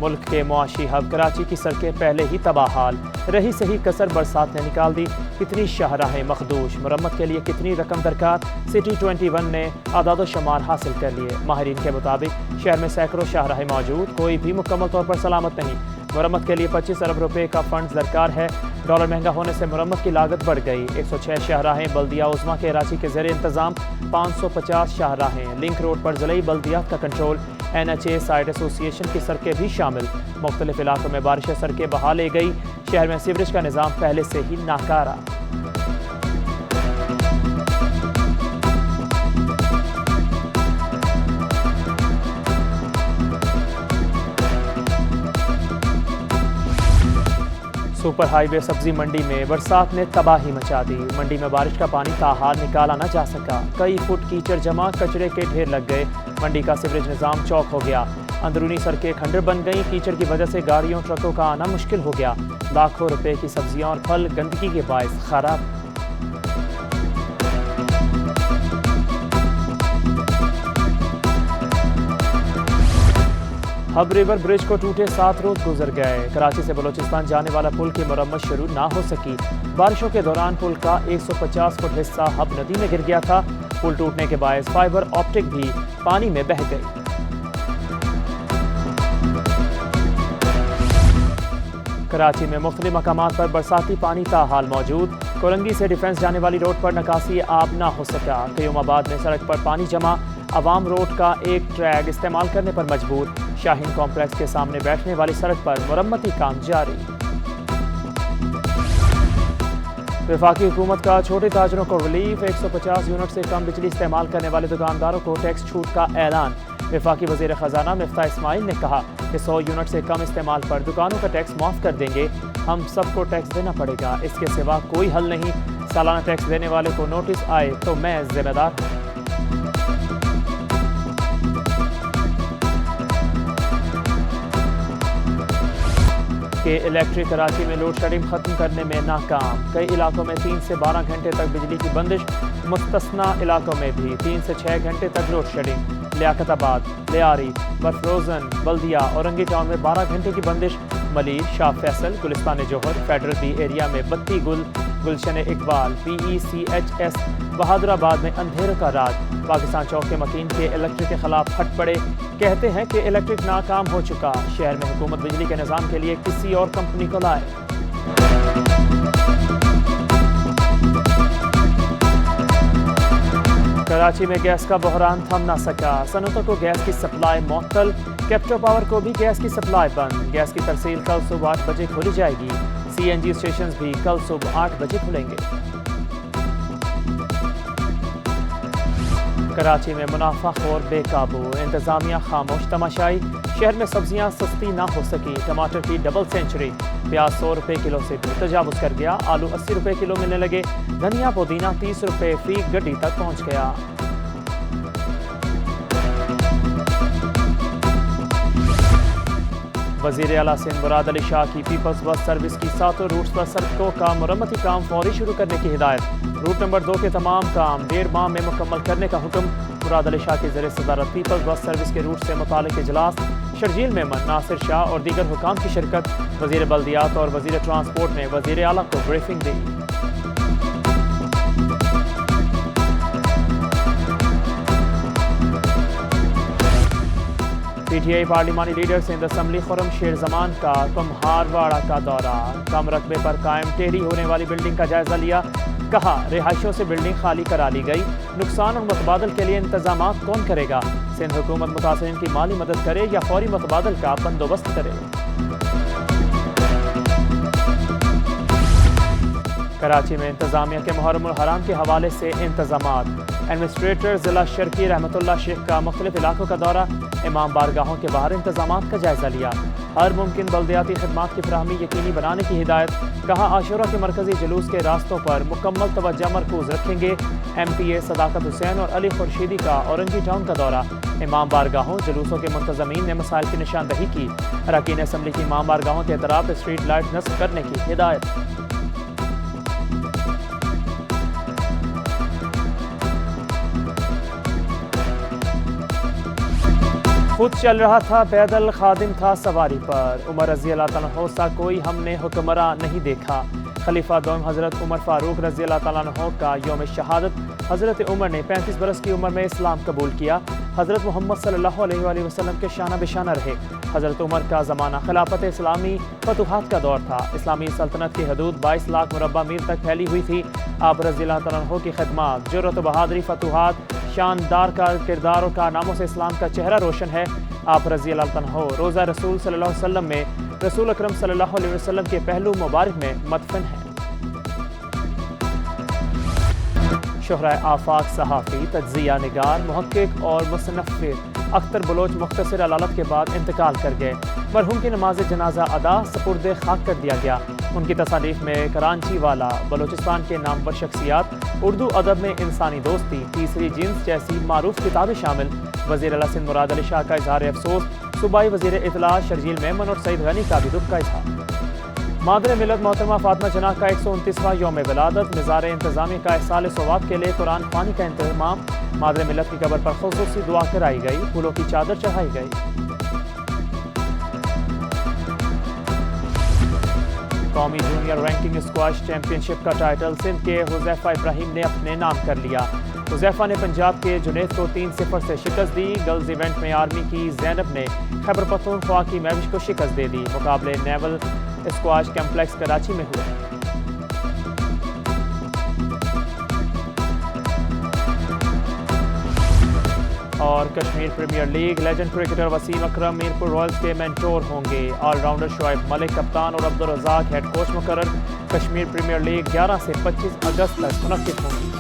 मुल्क के मुआशी हब कराची की सड़कें पहले ही तबाह हाल, रही सही कसर बरसात ने निकाल दी। कितनी शाहराहें मखदूश, मरम्मत के लिए कितनी रकम दरकार, सिटी 21 ने आदाद शुमार हासिल कर लिए। माहिरीन के मुताबिक शहर में सैकड़ों शाहराहें मौजूद, कोई भी मुकम्मल तौर पर सलामत नहीं। मरम्मत के लिए 25 अरब रुपए का फंड दरकार है। डॉलर महंगा होने से मरम्मत की लागत बढ़ गई। 106 शाहराहें बल्दिया उज़्मा के कराची के ज़ेरे इंतज़ाम, 550 शाहराहें। लिंक रोड पर ज़िले बल्दियात का कंट्रोल, NHA साइड एसोसिएशन की सड़कें भी शामिल। मुख्तलिफ इलाकों में बारिशें सड़कें बहा ले गई। शहर में सीवरेज का निज़ाम पहले से ही नाकारा। सुपर हाईवे सब्जी मंडी में बरसात ने तबाही मचा दी। मंडी में बारिश का पानी ताहाल निकाला न जा सका। कई फुट कीचड़ जमा, कचरे के ढेर लग गए। मंडी का सीवरेज निज़ाम चौक हो गया। अंदरूनी सड़कें खंडर बन गईं। कीचड़ की वजह से गाड़ियों ट्रकों का आना मुश्किल हो गया। लाखों रुपए की सब्जियां और फल गंदगी के बायस खराब। हब रिवर ब्रिज को टूटे 7 रोज गुजर गए। कराची से बलोचिस्तान जाने वाला पुल की मरम्मत शुरू ना हो सकी। बारिशों के दौरान पुल का 150 फुट हिस्सा हब नदी में गिर गया था। पुल टूटने के बायस फाइबर ऑप्टिक भी पानी में बह गई। कराची में मुख्तलिफ मकामात पर बरसाती पानी ताहाल मौजूद। कोरंगी से डिफेंस जाने वाली रोड पर निकासी आब ना हो सका। कयूमाबाद में सड़क पर पानी जमा, अवाम रोड का एक ट्रैक इस्तेमाल करने पर मजबूर। शाहीन कॉम्प्लेक्स के सामने बैठने वाली सड़क पर मरम्मती काम जारी। वफाकी हुकूमत का छोटे ताजरों को रिलीफ, 150 यूनिट से कम बिजली इस्तेमाल करने वाले दुकानदारों को टैक्स छूट का ऐलान। वफाकी वज़ीर ख़जाना मिफ्ताह इस्माइल ने कहा कि 100 यूनिट से कम इस्तेमाल पर दुकानों का टैक्स माफ़ कर देंगे। हम सबको टैक्स देना पड़ेगा, इसके सिवा कोई हल नहीं। सालाना टैक्स देने वाले को नोटिस आए तो मैं जिम्मेदार हूँ। कि इलेक्ट्रिक कराची में लोड शेडिंग खत्म करने में नाकाम। कई इलाकों में 3 से 12 घंटे तक बिजली की बंदिश, मुस्तस्ना इलाकों में भी 3 से 6 घंटे तक लोड शेडिंग। लियाकताबाद, लियारी, बरफरोजन, बल्दिया, औरंगी टाउन में 12 घंटे की बंदिश। मलीर, शाह फैसल, गुलिस्तान जोहर, फेडरल बी एरिया में बत्ती गुल, गुलशन इकबाल, PECHS, बहादुराबाद में अंधेरों का राज। पाकिस्तान चौक के मकीन के इलेक्ट्रिक के खिलाफ फट पड़े, कहते हैं कि इलेक्ट्रिक नाकाम हो चुका। शहर में हुकूमत बिजली के निज़ाम के लिए किसी और कंपनी को लाए। कराची में गैस का बहरान थम ना सका। सनतों को गैस की सप्लाई मुअत्तल, कैप्टो पावर को भी गैस की सप्लाई बंद। गैस की तरसील कल सुबह 8 बजे खोली जाएगी। CNG स्टेशन भी कल सुबह 8 बजे खुलेंगे। कराची में मुनाफाखोर बेकाबू, इंतजामिया खामोश तमाशाई। शहर में सब्जियां सस्ती ना हो सकी। टमाटर की डबल सेंचुरी, प्याज 100 रुपए किलो से भी तजावुज कर गया। आलू 80 रुपए किलो मिलने लगे। धनिया पुदीना 30 रुपए फी गड्डी तक पहुंच गया। वज़ीर आला सिंध मुराद अली शाह की पीपल्स बस सर्विस की 7 रूट्स पर सड़कों का मरम्मती काम फौरी शुरू करने की हिदायत। रूट नंबर 2 के तमाम काम 1.5 माह में मुकम्मल करने का हुक्म। मुराद अली शाह के ज़रिए सदारत पीपल्स बस सर्विस के रूट से मुतालिक इजलास। शर्जील मेमन, नासिर शाह और दीगर हुकाम की शिरकत। वज़ीर बल्दियात और वज़ीर ट्रांसपोर्ट ने वज़ीर आला को ब्रीफिंग दी। PTI पार्लिमानी लीडर सिंध असम्बली खुरम शेर जमान का कुम्हारवाड़ा का दौरा। कम रकबे पर कायम टेढ़ी होने वाली बिल्डिंग का जायजा लिया। कहा रिहायशों से बिल्डिंग खाली करा ली गई। नुकसान और मुतबादल के लिए इंतजाम कौन करेगा? सिंध हुकूमत मुतासिरीन की माली मदद करे या फौरी मुतबादल का बंदोबस्त करे। कराची में इंतजामिया के मुहर्रम उल हराम के हवाले से इंतजामात। एडमिनिस्ट्रेटर जिला शर्की रहमतुल्लाह शेख का मुख्तलिफ इलाकों का दौरा। इमाम बारगाहों के बाहर इंतजामात का जायजा लिया। हर मुमकिन बल्दियाती खिदमात की फराहमी यकीनी बनाने की हिदायत। कहा आशुरा के मरकजी जुलूस के रास्तों पर मुकम्मल तवज्जो मरकूज रखेंगे। MPA सदाकत हुसैन और अली खुर्शीदी का औरंगी टाउन का दौरा। इमाम बारगाहों जुलूसों के मुंतजमीन ने मसाइल की निशानदही की। अरकान असम्बली की इमाम बारगाहों के अतराफ स्ट्रीट लाइट नस्ब करने की हिदायत। خود چل رہا تھا پیدل، خادم تھا سواری پر، عمر رضی اللہ تعالیٰ عنہ سا کوئی ہم نے حکمراں نہیں دیکھا۔ خلیفہ دوم حضرت عمر فاروق رضی اللہ تعالیٰ عنہ کا یوم شہادت۔ حضرت عمر نے 35 برس کی عمر میں اسلام قبول کیا۔ حضرت محمد صلی اللہ علیہ وآلہ وسلم کے شانہ بشانہ رہے۔ حضرت عمر کا زمانہ خلافت اسلامی فتوحات کا دور تھا۔ اسلامی سلطنت کی حدود 22 لاکھ مربع میل تک پھیلی ہوئی تھی۔ آپ رضی اللہ تعالیٰ عنہ کی خدمات، جرأت و بہادری، فتوحات، شاندار کا کردار اور کارناموں سے اسلام کا چہرہ روشن ہے۔ آپ رضی اللہ عنہ روزہ رسول صلی اللہ علیہ وسلم میں رسول اکرم صلی اللہ علیہ وسلم کے پہلو مبارک میں مدفن ہیں۔ شہرائے آفاق صحافی، تجزیہ نگار، محقق اور مصنف اختر بلوچ مختصر علالت کے بعد انتقال کر گئے۔ مرحوم کی نماز جنازہ ادا، سپرد خاک کر دیا گیا۔ ان کی تصانیف میں کراچی والا، بلوچستان کے نامور شخصیات، اردو ادب میں انسانی دوستی، تیسری جنس جیسی معروف کتابیں شامل۔ وزیر اعلیٰ سندھ مراد علی شاہ کا اظہار افسوس، صوبائی وزیر اطلاع شرجیل میمن اور سعید غنی کا بھی دکھ کا اظہار۔ مادر ملت محترمہ فاطمہ جناح کا 129واں یوم ولادت، مزار انتظامیہ کا احصال ثواب کے لیے قرآن خوانی کا انتظام۔ مادر ملت کی قبر پر خصوصی دعا کرائی گئی، پھولوں کی چادر چڑھائی گئی۔ قومی جونیئر رینکنگ اسکواش چیمپئن شپ کا ٹائٹل سندھ کے حذیفہ ابراہیم نے اپنے نام کر لیا۔ حذیفہ نے پنجاب کے جنید کو 3-0 سے شکست دی۔ گرلز ایونٹ میں آرمی کی زینب نے خیبر پختونخوا کی مہوش کو شکست دے دی۔ مقابلے نیول اسکواش کمپلیکس کراچی میں ہوئے۔ اور Kashmir premier league, legend cricketer Wasim Akram Mirpur Royals کے مینٹور ہوں گے۔ آل راؤنڈر شعیب ملک کپتان اور عبدالرزاق ہیڈ کوچ مقرر۔ کشمیر پریمیئر لیگ 11 سے 25 اگست تک منعقد ہوگی۔